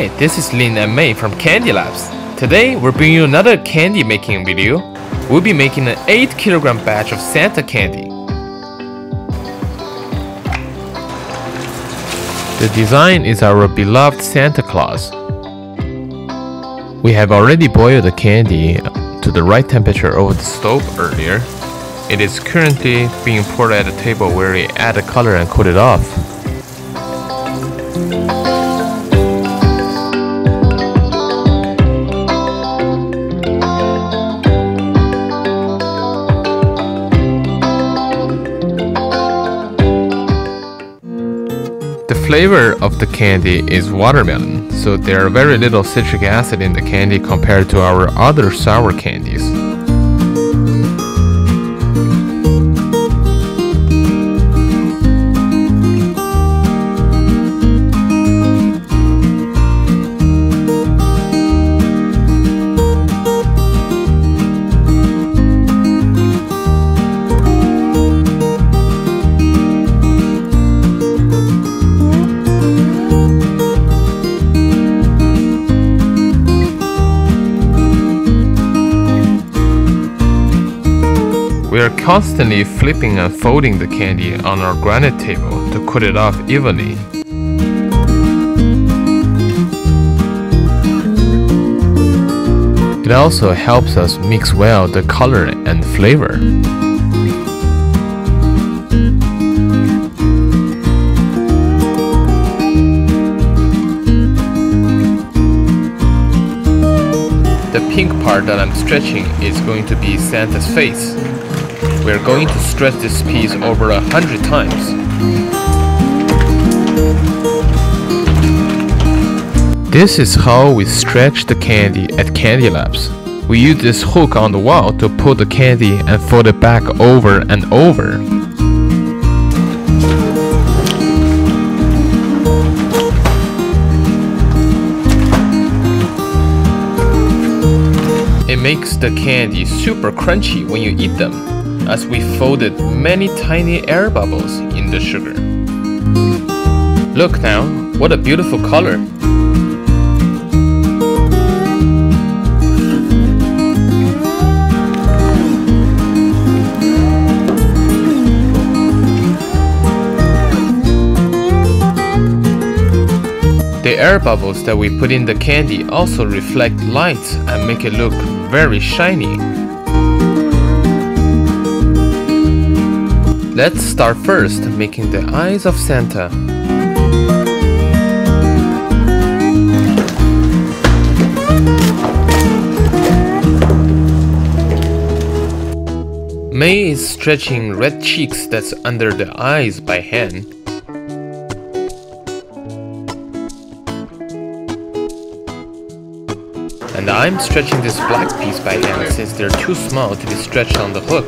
Hi, this is Lin and Mei from CandyLabs. Today, we're bringing you another candy making video. We'll be making an 8kg batch of Santa candy. The design is our beloved Santa Claus. We have already boiled the candy to the right temperature over the stove earlier. It is currently being poured at a table where we add the color and cool it off. The flavor of the candy is watermelon, so there are very little citric acid in the candy compared to our other sour candies. We are constantly flipping and folding the candy on our granite table to cool it off evenly. It also helps us mix well the color and flavor. The pink part that I'm stretching is going to be Santa's face. We're going to stretch this piece over 100 times. This is how we stretch the candy at CandyLabs. We use this hook on the wall to pull the candy and fold it back over and over. It makes the candy super crunchy when you eat them, as we folded many tiny air bubbles in the sugar. Look now, what a beautiful color! The air bubbles that we put in the candy also reflect light and make it look very shiny. Let's start first making the eyes of Santa. Mei is stretching red cheeks that's under the eyes by hand. And I'm stretching this black piece by hand since they're too small to be stretched on the hook.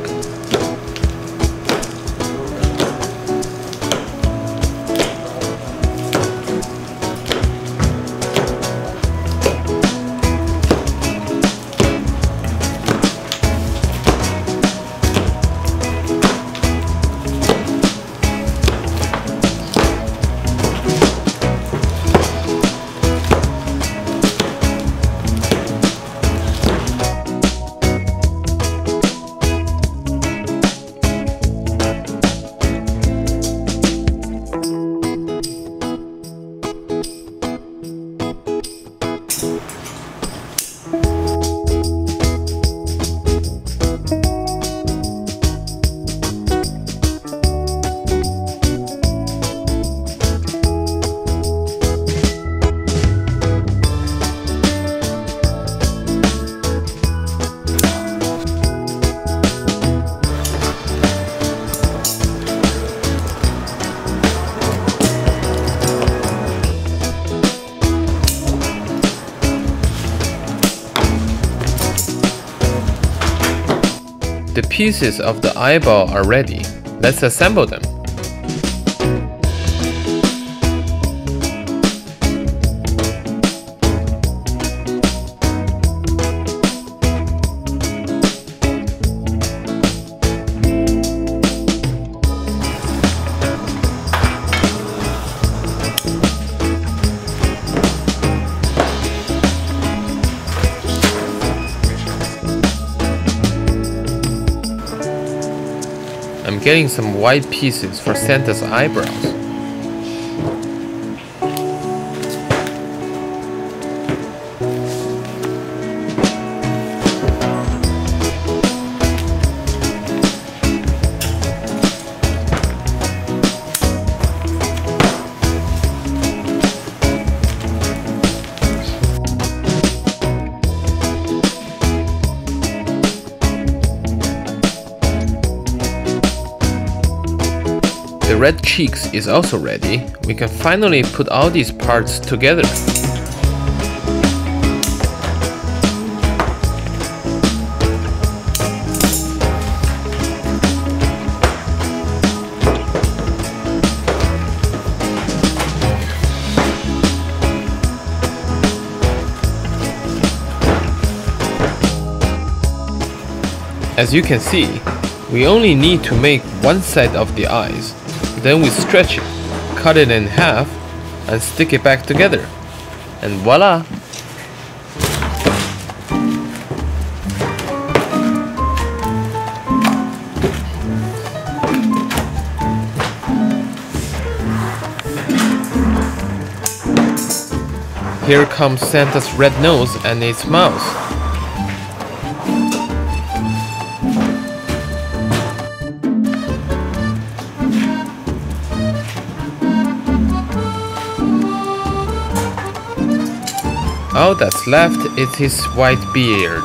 The pieces of the eyeball are ready. Let's assemble them. getting some white pieces for Santa's eyebrows. The red cheeks is also ready. We can finally put all these parts together. As you can see, we only need to make one side of the eyes. Then we stretch it, cut it in half, and stick it back together. And voila! Here comes Santa's red nose and its mouth. All that's left is his white beard.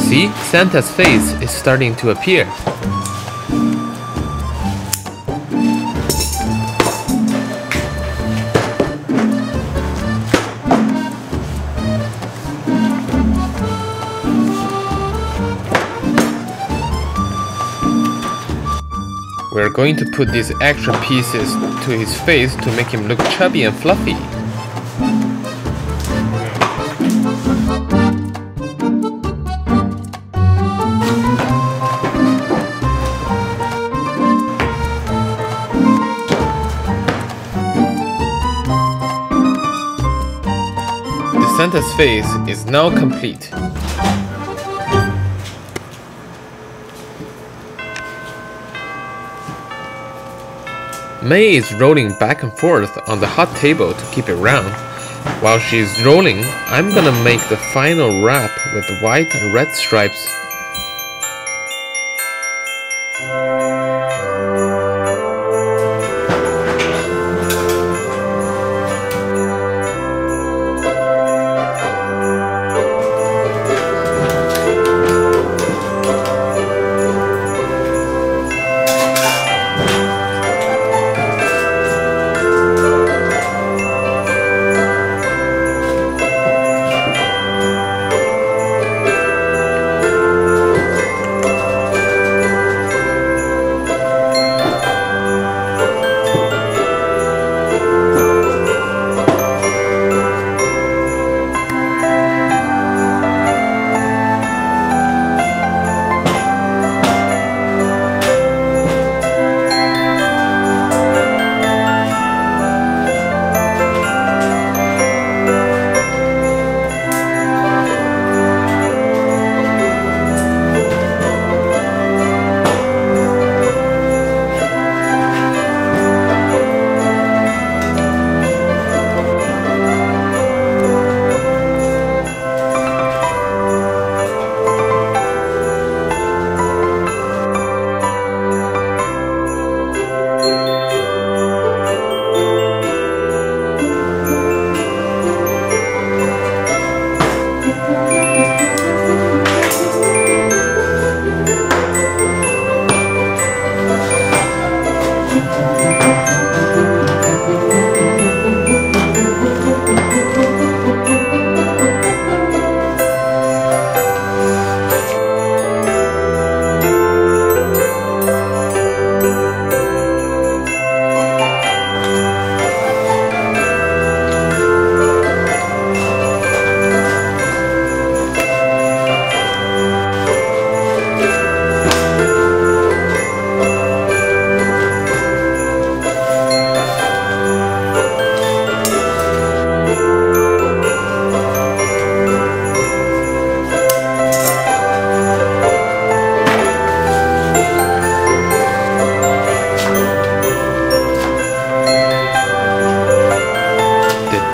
See, Santa's face is starting to appear. We're going to put these extra pieces to his face to make him look chubby and fluffy. The Santa's face is now complete. May is rolling back and forth on the hot table to keep it round. While she's rolling, I'm gonna make the final wrap with white and red stripes.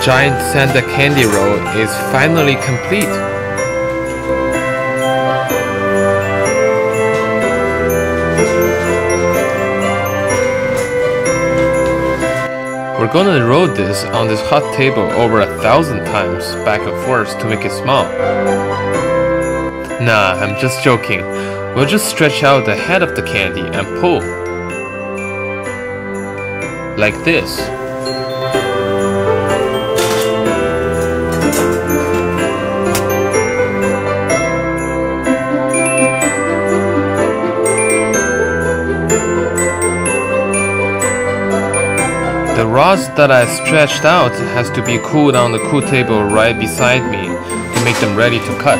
giant Santa candy roll is finally complete. We're gonna roll this on this hot table over 1,000 times back and forth to make it small. Nah, I'm just joking. We'll just stretch out the head of the candy and pull. Like this. The rods that I stretched out has to be cooled on the cool table right beside me to make them ready to cut.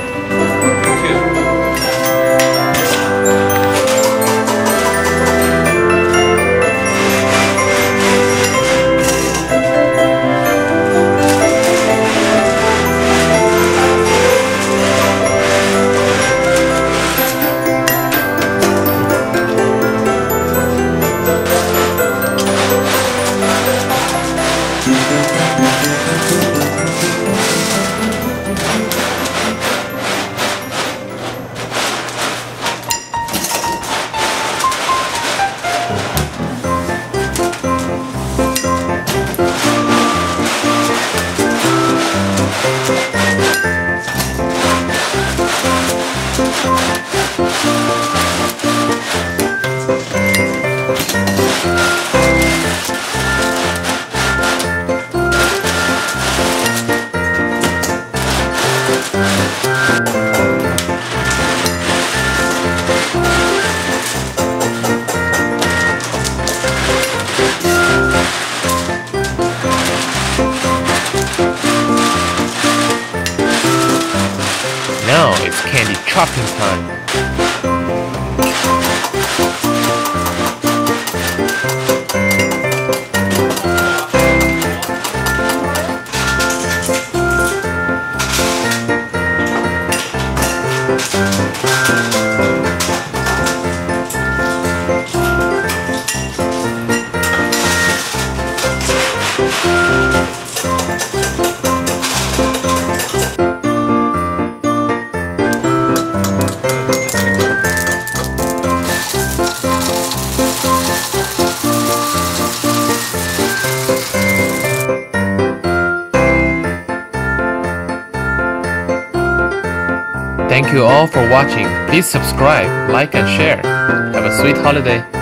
Now it's candy chopping time. Thank you all for watching. Please subscribe, like and share. Have a sweet holiday.